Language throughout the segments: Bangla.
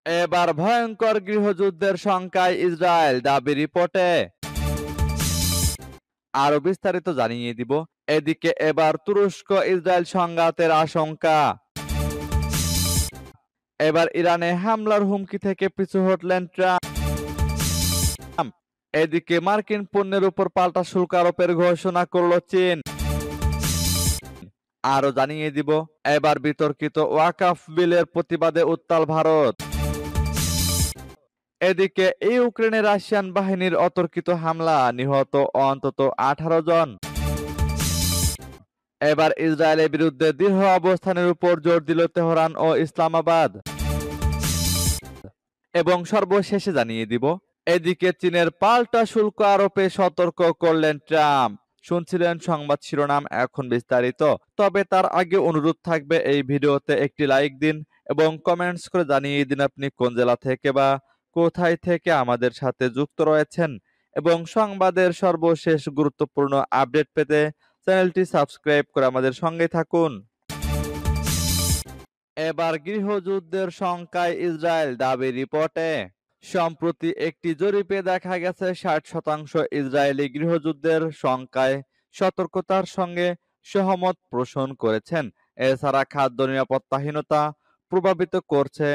এবার ভয়ঙ্কর গৃহযুদ্ধের শঙ্কায় ইসরায়েল, দাবি রিপোর্টে। আরো বিস্তারিত জানিয়ে দিব। এদিকে এবার তুরস্ক ইসরায়েল সংঘাতের আশঙ্কা। এবার ইরানে হামলার হুমকি থেকে পিছু হটলেন ট্রাম্প। এদিকে মার্কিন পণ্যের উপর পাল্টা শুল্ক আরোপের ঘোষণা করল চীন। আরো জানিয়ে দিব, এবার বিতর্কিত ওয়াকাফ বিলের প্রতিবাদে উত্তাল ভারত। এদিকে ইউক্রেনে রাশিয়ান বাহিনীর অতর্কিত হামলা, নিহত অন্তত 18 জন। এবার ইসরায়েলের বিরুদ্ধে দৃঢ় অবস্থানের উপর জোর দিল তেহরান ও ইসলামাবাদ। এবং সর্বশেষে জানিয়ে দিব, এদিকে চীনের পাল্টা শুল্ক আরোপে সতর্ক করলেন ট্রাম্প। শুনছিলেন সংবাদ শিরোনাম, এখন বিস্তারিত। তবে তার আগে অনুরোধ থাকবে এই ভিডিওতে একটি লাইক দিন এবং কমেন্টস করে জানিয়ে দিন আপনি কোন জেলা থেকে বা কোথায় থেকে আমাদের সাথে যুক্ত রয়েছেন। এবং সংবাদের সর্বশেষ গুরুত্বপূর্ণ আপডেট পেতে চ্যানেলটি সাবস্ক্রাইব করে আমাদের সঙ্গে থাকুন। এবার গৃহযুদ্ধের শঙ্কায় ইসরায়েল, দাবি রিপোর্টে। সম্প্রতি একটি জরিপে দেখা গেছে 60% ইসরায়েলি গৃহযুদ্ধের শঙ্কায় সতর্কতার সঙ্গে সহমত পোষণ করেছেন। এছাড়া খাদ্য নিরাপত্তাহীনতা প্রভাবিত করছে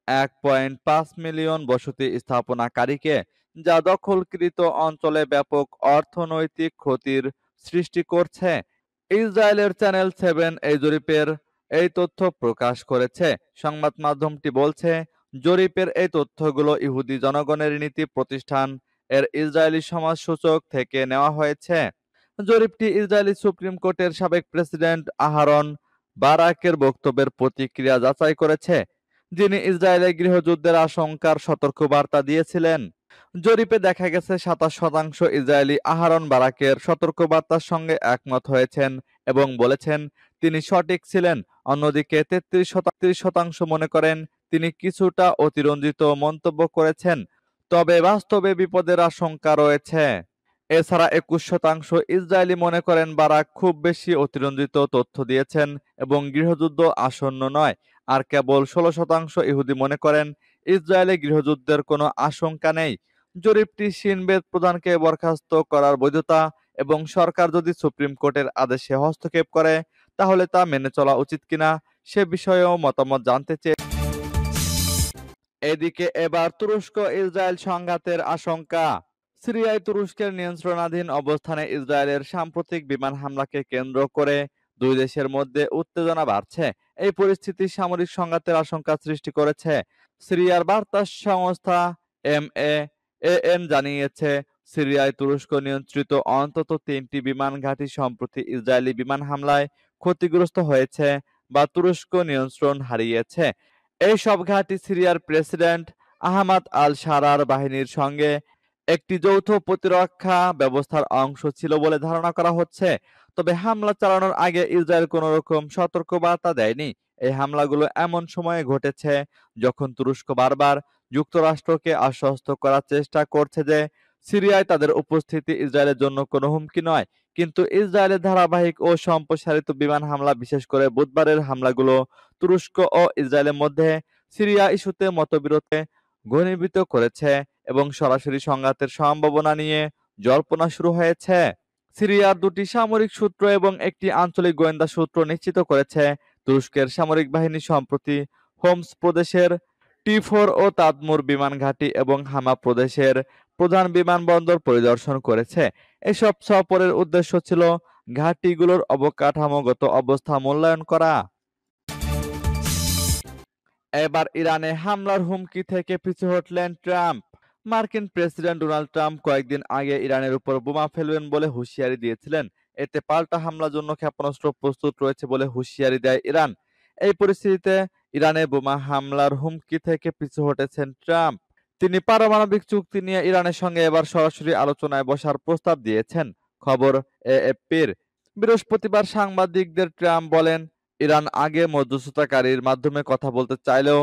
1.5 মিলিয়ন বসতি স্থাপনাকারীকে, যা দখলকৃত অঞ্চলে ব্যাপক অর্থনৈতিক ক্ষতির সৃষ্টি করছে। ইসরায়েলের চ্যানেল 7 এই জরিপের এই তথ্য প্রকাশ করেছে। সংবাদ মাধ্যমটি বলছে, জরিপের এই তথ্যগুলো ইহুদি জনগণের নীতি প্রতিষ্ঠান এর ইসরায়েলি সমাজ সূচক থেকে নেওয়া হয়েছে। জরিপটি ইসরায়েলি সুপ্রিম কোর্টের সাবেক প্রেসিডেন্ট আহারন বারাকের বক্তব্যের প্রতিক্রিয়া যাচাই করেছে, যিনি ইসরায়েলের গৃহযুদ্ধের আশঙ্কার সতর্কবার্তা দিয়েছিলেন। জরিপে দেখা গেছে 27% ইসরায়েলি আহারন বারাকের সতর্কবার্তার সঙ্গে একমত হয়েছেন এবং বলেছেন তিনি সঠিক ছিলেন। অন্যদিকে 33% মনে করেন তিনি কিছুটা অতিরঞ্জিত মন্তব্য করেছেন, তবে বাস্তবে বিপদের আশঙ্কা রয়েছে। এছাড়া 21% ইসরায়েলি মনে করেন বারাক খুব বেশি অতিরঞ্জিত তথ্য দিয়েছেন এবং গৃহযুদ্ধ আসন্ন নয়। আর কেবল 16% ইহুদি মনে করেন ইসরায়েলে গৃহযুদ্ধের কোনো আশঙ্কা নেই। জরিপটি শিনবেত প্রধানকে বরখাস্ত করার বৈধতা এবং সরকার যদি সুপ্রিম কোর্টের আদেশে হস্তক্ষেপ করে তাহলে তা মেনে চলা উচিত কিনা সে বিষয়েও মতামত জানতে চেয়ে। এদিকে এবার তুরস্ক ইসরায়েল সংঘাতের আশঙ্কা। সিরিয়ায় তুরস্কের নিয়ন্ত্রণাধীন অবস্থানে ইসরায়েলের সাম্প্রতিক বিমান হামলাকে কেন্দ্র করে দুই দেশের মধ্যে উত্তেজনা বাড়ছে। এই পরিস্থিতি সামরিক সংঘাতের আশঙ্কা সৃষ্টি করেছে। সিরিয়ার বার্তা সংস্থা MAAN জানিয়েছে, সিরিয়ায় তুরস্ক নিয়ন্ত্রিত অন্তত 3টি বিমান ঘাঁটি সম্প্রতি ইসরায়েলি বিমান হামলায় ক্ষতিগ্রস্ত হয়েছে বা তুরস্ক নিয়ন্ত্রণ হারিয়েছে। এই সব ঘাঁটি সিরিয়ার প্রেসিডেন্ট আহমাদ আল শারার বাহিনীর সঙ্গে একটি যৌথ প্রতিরক্ষা ব্যবস্থার অংশ ছিল বলে ধারণা করা হচ্ছে। তবে হামলা চালানোর আগে ইসরায়েল কোনো রকম সতর্কবার্তা দেয়নি। এই হামলাগুলো এমন সময়ে ঘটেছে যখন তুরস্ক বারবার যুক্তরাষ্ট্রকে আশ্বস্ত করার চেষ্টা করছে যে সিরিয়ায় তাদের উপস্থিতি ইসরায়েলের জন্য কোনো হুমকি নয়। কিন্তু ইসরায়েলের ধারাবাহিক ও সম্প্রসারিত বিমান হামলা, বিশেষ করে বুধবারের হামলাগুলো তুরস্ক ও ইসরায়েলের মধ্যে সিরিয়া ইস্যুতে মতবিরোধকে ঘনীভূত করেছে এবং সরাসরি সংঘাতের সম্ভাবনা নিয়ে জল্পনা শুরু হয়েছে। সিরিয়ার দুটি সামরিক সূত্র এবং একটি আঞ্চলিক গোয়েন্দা সূত্র নিশ্চিত করেছে, তুরস্কের সামরিক বাহিনী সম্প্রতি হোমস প্রদেশের T4 ও তাদমুর বিমান ঘাঁটি এবং হামা প্রদেশের প্রধান বিমানবন্দর পরিদর্শন করেছে। এসব সফরের উদ্দেশ্য ছিল ঘাঁটিগুলোর অবকাঠামোগত অবস্থা মূল্যায়ন করা। এবার ইরানে হামলার হুমকি থেকে পিছু হটলেন ট্রাম্প। মার্কিন প্রেসিডেন্ট ডোনাল্ড ট্রাম্প কয়েকদিন আগে ইরানের উপর বোমা ফেলবেন বলে হুঁশিয়ারি দিয়েছিলেন। এতে পাল্টা হামলার জন্য ক্ষেপণাস্ত্র প্রস্তুত রয়েছে বলে হুঁশিয়ারি দেয় ইরান। এই পরিস্থিতিতে ইরানে বোমা হামলার হুমকি থেকে পিছু হটেছেন ট্রাম্প। তিনি পারমাণবিক চুক্তি নিয়ে ইরানের সঙ্গে এবার সরাসরি আলোচনায় বসার প্রস্তাব দিয়েছেন, খবর AFPর। বৃহস্পতিবার সাংবাদিকদের ট্রাম্প বলেন, ইরান আগে মধ্যস্থতাকারীর মাধ্যমে কথা বলতে চাইলেও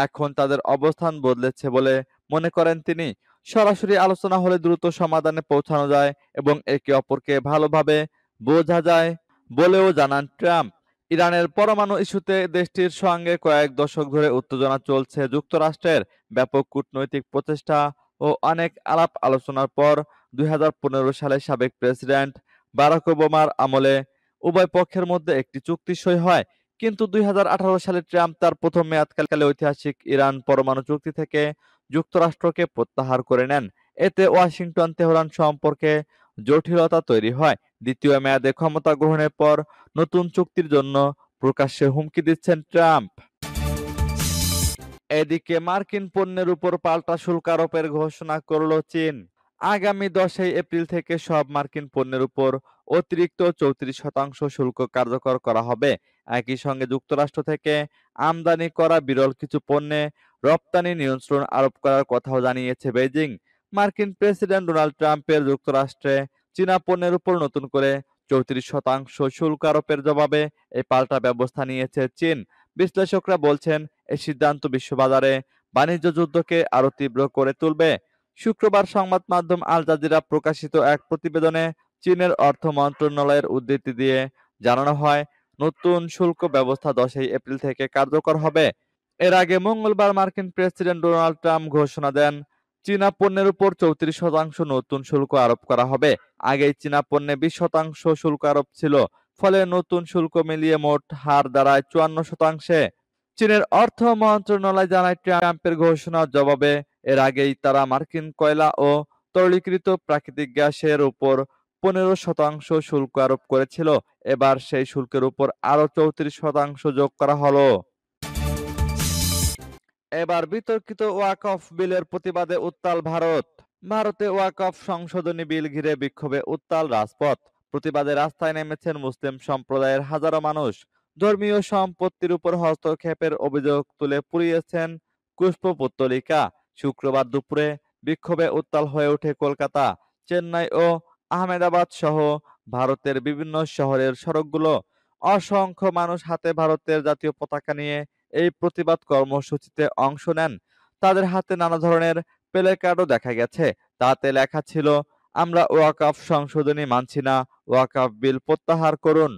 এখন তাদের অবস্থান বদলেছে বলে মনে করেন তিনি। সরাসরি আলোচনা হলে দ্রুত সমাধানে পৌঁছানো যায় এবং একে অপরকে ভালোভাবে বোঝা যায় বলেও জানান ট্রাম্প। ইরানের পরমাণু ইস্যুতে দেশটির সঙ্গে কয়েক দশক ধরে উত্তেজনা চলছে। যুক্তরাষ্ট্রের ব্যাপক কূটনৈতিক প্রচেষ্টা ও অনেক আলাপ আলোচনার পর 2015 সালে সাবেক প্রেসিডেন্ট বারাক ওবামার আমলে উভয় পক্ষের মধ্যে একটি চুক্তি সই হয়। কিন্তু 2018 সালে ট্রাম্প তার প্রথম মেয়াদকালে ঐতিহাসিক ইরান পরমাণু চুক্তি থেকে যুক্তরাষ্ট্রকে প্রত্যাহার করে নেন। এতে ওয়াশিংটন তেহরান সম্পর্কে জটিলতা তৈরি হয়। দ্বিতীয় মেয়াদে ক্ষমতা গ্রহণের পর নতুন চুক্তির জন্য প্রকাশ্যে হুমকি দিচ্ছেন ট্রাম্প। এদিকে মার্কিন পণ্যের উপর পাল্টা শুল্ক আরোপের ঘোষণা করল চীন। আগামী 10 এপ্রিল থেকে সব মার্কিন পণ্যের উপর অতিরিক্ত 34% শুল্ক কার্যকর করা হবে। একই সঙ্গে যুক্তরাষ্ট্র থেকে আমদানি করা বিরল কিছু পণ্যে রপ্তানি নিয়ন্ত্রণ আরোপ করার কথাও জানিয়েছে বেইজিং। মার্কিন প্রেসিডেন্ট ডোনাল্ড ট্রাম্পের যুক্তরাষ্ট্রে চীনা পণ্যের উপর নতুন করে 34% শুল্ক আরোপের জবাবে এই পাল্টা ব্যবস্থা নিয়েছে চীন। বিশ্লেষকরা বলছেন, এই সিদ্ধান্ত বিশ্ববাজারে বাণিজ্য যুদ্ধকে আরো তীব্র করে তুলবে। শুক্রবার সংবাদ মাধ্যম আল জাজিরা প্রকাশিত এক প্রতিবেদনে চীনের অর্থ মন্ত্রণালয়ের উদ্ধৃতি দিয়ে জানানো হয়, নতুন শুল্ক ব্যবস্থা 10 এপ্রিল থেকে কার্যকর হবে। এর আগে মঙ্গলবার মার্কিন প্রেসিডেন্ট ডোনাল্ড ট্রাম্প ঘোষণা দেন, চীনা পণ্যের উপর 34% নতুন শুল্ক আরোপ করা হবে। আগেই চীনা পণ্যে 20% শুল্ক আরোপ ছিল। ফলে নতুন শুল্ক মিলিয়ে মোট হার দাঁড়ায় 54%। চীনের অর্থ মন্ত্রণালয় জানায়, ট্রাম্পের ঘোষণার জবাবে এর আগেই তারা মার্কিন কয়লা ও তরলীকৃত প্রাকৃতিক গ্যাসের উপর 15% শুল্ক আরোপ করেছিল। এবার সেই শুল্কের উপর আরো 34% যোগ করা হলো। এবার বিতর্কিত ওয়াকফ বিলের প্রতিবাদে উত্তাল ভারত। ভারতে ওয়াকফ সংশোধনী বিল ঘিরে বিক্ষোভে উত্তাল রাজপথ। প্রতিবাদে রাস্তায় নেমেছেন মুসলিম সম্প্রদায়ের হাজারো মানুষ। ধর্মীয় সম্পত্তির উপর হস্তক্ষেপের অভিযোগ তুলে পুড়িয়েছেন পুষ্পপুত্তলিকা। শুক্রবার দুপুরে বিক্ষোভে উত্তাল হয়ে ওঠে কলকাতা, চেন্নাই ও আহমেদাবাদ সহ ভারতের বিভিন্ন শহরের সড়কগুলো। অসংখ্য মানুষ হাতে ভারতের জাতীয় পতাকা নিয়ে এই প্রতিবাদ কর্মসূচিতে অংশ নেন। তাদের হাতে নানা ধরনের প্লেকার্ডও দেখা গেছে। তাতে লেখা ছিল, আমরা ওয়াকফ সংশোধনী মানছি না, ওয়াকফ বিল প্রত্যাহার করুন।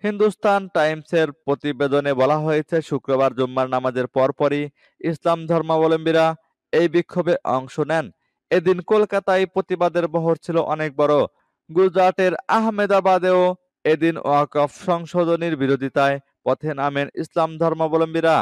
হিন্দুস্তান টাইমসের প্রতিবেদনে বলা হয়েছে, শুক্রবার জুম্মার নামাজের পরপরই ইসলাম ধর্মাবলম্বীরা এই বিক্ষোভে অংশ নেন। এদিন কলকাতায় প্রতিবাদের বহর ছিল অনেক বড়। গুজরাটের আহমেদাবাদেও এদিন ওয়াকফ সংশোধনীর বিরোধিতায় পথে নামেন ইসলাম ধর্মাবলম্বীরা।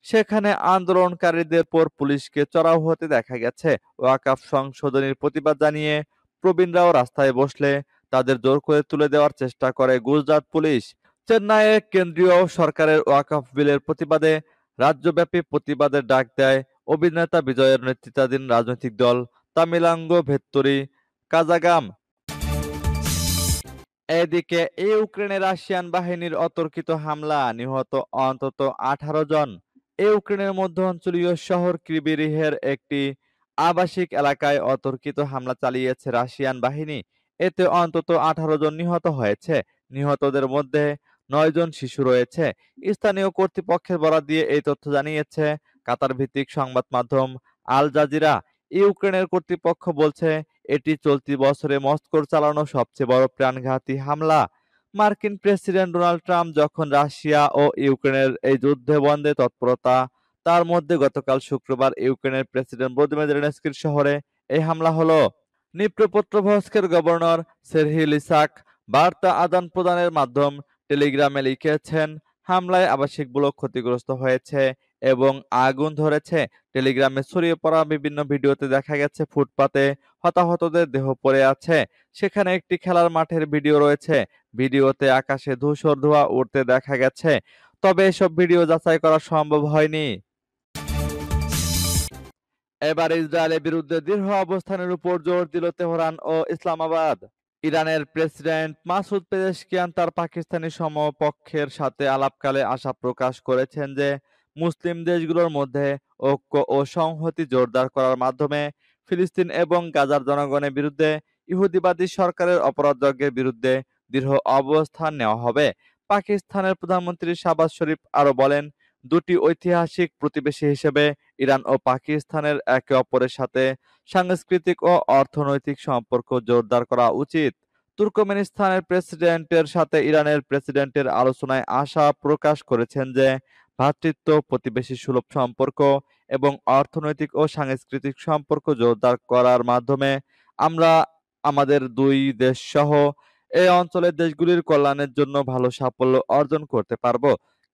সেখানে আন্দোলনকারীদের পর পুলিশকে চড়াও হতে দেখা গেছে। ওয়াকফ সংশোধনীর প্রতিবাদ জানিয়ে প্রবীণরাও রাস্তায় বসলে তাদের জোর করে তুলে দেওয়ার চেষ্টা করে গুজরাট পুলিশ। চেন্নাইয়ে কেন্দ্রীয় সরকারের ওয়াকফ বিলের প্রতিবাদে রাজ্যব্যাপী প্রতিবাদের ডাক দেয় অভিনেতা বিজয়ের নেতৃত্বাধীন রাজনৈতিক দল তামিলাঙ্গ ভেত্তরি কাজাগাম। এদিকে ইউক্রেনে রাশিয়ান বাহিনীর অতর্কিত হামলা, নিহত অন্তত 18 জন। ইউক্রেনের মধ্যাঞ্চলীয় শহর ক্রিবিরিহের একটি আবাসিক এলাকায় অতর্কিত হামলা চালিয়েছে রাশিয়ান বাহিনী। এতে অন্তত 18 জন নিহত হয়েছে। নিহতদের মধ্যে 9 জন শিশু রয়েছে। স্থানীয় কর্তৃপক্ষের বরাত দিয়ে এই তথ্য জানিয়েছে কাতার ভিত্তিক সংবাদ মাধ্যম আল জাজিরা। ইউক্রেনের কর্তৃপক্ষ বলছে, এটি চলতি বছরে মস্কোর চালানো সবচেয়ে বড় প্রাণঘাতী হামলা। মার্কিন প্রেসিডেন্ট ডোনাল্ড ট্রাম্প যখন রাশিয়া ও ইউক্রেনের এই যুদ্ধে বন্ধে তৎপরতা, তার মধ্যে গতকাল শুক্রবার ইউক্রেনের প্রেসিডেন্ট ভলোদিমির জেলেনস্কির শহরে এই হামলা হলো। নিপ্রপত্রভস্কের গভর্নর সের্হি লিসাক বার্তা আদান প্রদানের মাধ্যম টেলিগ্রামে লিখেছেন, হামলায় আবাসিক ব্লক ক্ষতিগ্রস্ত হয়েছে এবং আগুন ধরেছে। টেলিগ্রামে ছড়িয়ে পড়া বিভিন্ন ভিডিওতে দেখা গেছে ফুটপাতে হতাহতদের দেহ পড়ে আছে। সেখানে একটি খেলার মাঠের ভিডিও রয়েছে। ভিডিওতে আকাশে ধূসর ধোঁয়া উড়তে দেখা গেছে। তবে এসব ভিডিও যাচাই করা সম্ভব হয়নি। এবার ইসরায়েলের বিরুদ্ধে দৃঢ় অবস্থানের উপর জোর দিল তেহরান ও ইসলামাবাদ। ইরানের প্রেসিডেন্ট মাসুদ পেজেশকিয়ান তার পাকিস্তানি সমকক্ষের সাথে আলাপকালে আশা প্রকাশ করেছেন যে মুসলিম দেশগুলোর মধ্যে ঐক্য ও সংহতি জোরদার করার মাধ্যমে ফিলিস্তিন এবং গাজার জনগণের বিরুদ্ধে ইহুদিবাদী সরকারের অপরাধযজ্ঞের বিরুদ্ধে দৃঢ় অবস্থান নেওয়া হবে। পাকিস্তানের প্রধানমন্ত্রী শাহবাজ শরীফ আরো বলেন, দুটি ঐতিহাসিক প্রতিবেশী হিসেবে ইরান ও পাকিস্তানের একে অপরের সাথে সাংস্কৃতিক ও অর্থনৈতিক সম্পর্ক জোরদার করা উচিত। তুর্কমেনিস্তানের প্রেসিডেন্টের সাথে ইরানের প্রেসিডেন্টের আলোচনায় আশা প্রকাশ করেছেন যে ভ্রাতৃত্ব, প্রতিবেশী সুলভ সম্পর্ক এবং অর্থনৈতিক ও সাংস্কৃতিক সম্পর্ক জোরদার করার মাধ্যমে আমরা আমাদের দুই দেশ সহ এই অঞ্চলের দেশগুলির কল্যাণের জন্য ভালো সাফল্য অর্জন করতে পারব।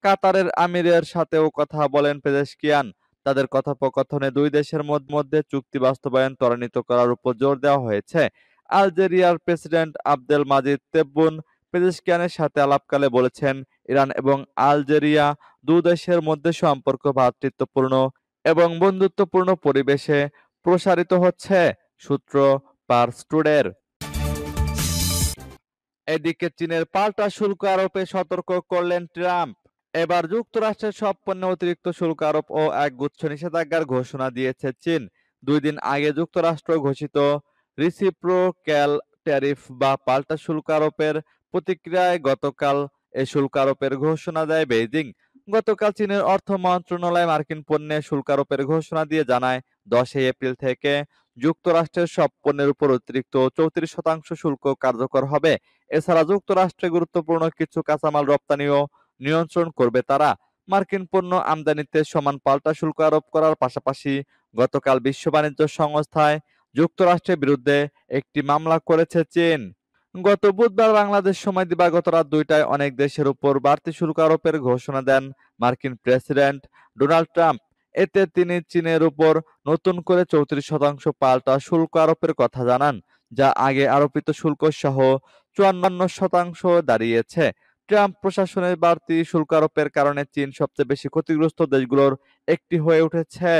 কাতারের আমিরের সাথেও কথা বলেন পেজেশকিয়ান। তাদের কথোপকথনে দুই দেশের মধ্যে চুক্তি বাস্তবায়ন ত্বরান্বিত করার উপর জোর দেওয়া হয়েছে। আলজেরিয়ার প্রেসিডেন্ট আবদেল মাজিদ তেব্বুন পেজেশকিয়ানের সাথে আলাপকালে বলেছেন, ইরান এবং আলজেরিয়া দুদেশের মধ্যে সম্পর্ক ভ্রাতৃত্বপূর্ণ এবং বন্ধুত্বপূর্ণ পরিবেশে প্রসারিত হচ্ছে। সূত্র পার্স টুডের। এদিকে চীনের পাল্টা শুল্ক আরোপে সতর্ক করলেন ট্রাম্প। এবার যুক্তরাষ্ট্রের সব পণ্যে অতিরিক্ত শুল্ক আরোপ ও একগুচ্ছ নিষেধাজ্ঞার ঘোষণা দিয়েছে চীন। 2 দিন আগে যুক্তরাষ্ট্র ঘোষিত রিসিপ্রোক্যাল ট্যারিফ বা পাল্টা শুল্ক আরোপের প্রতিক্রিয়ায় গতকাল এ শুল্ক আরোপের ঘোষণা দেয় বেইজিং। গতকাল চীনের অর্থ মন্ত্রণালয় মার্কিন পণ্যে শুল্ক আরোপের ঘোষণা দিয়ে জানায়, 10 এপ্রিল থেকে যুক্তরাষ্ট্রের সব পণ্যের উপর অতিরিক্ত 34% শুল্ক কার্যকর হবে। এছাড়া যুক্তরাষ্ট্রে গুরুত্বপূর্ণ কিছু কাঁচামাল রপ্তানিও নিয়ন্ত্রণ করবে তারা। মার্কিন পণ্য আমদানিতে সমান পাল্টা শুল্ক আরোপ করার পাশাপাশি গতকাল বিশ্ব বাণিজ্য সংস্থায় যুক্তরাষ্ট্রের বিরুদ্ধে একটি মামলা করেছে চীন। গত বুধবার বাংলাদেশ সময় দিবাগত রাত 2টায় অনেক দেশের উপর বাড়তি শুল্ক আরোপের ঘোষণা দেন মার্কিন প্রেসিডেন্ট ডোনাল্ড ট্রাম্প। এতে তিনি চীনের উপর নতুন করে 34% পাল্টা শুল্ক আরোপের কথা জানান, যা আগে আরোপিত শুল্ক সহ 54% দাঁড়িয়েছে। ট্রাম্প প্রশাসনের বাড়তি শুল্ক আরোপের কারণে চীন সবচেয়ে বেশি ক্ষতিগ্রস্ত দেশগুলোর একটি হয়ে উঠেছে।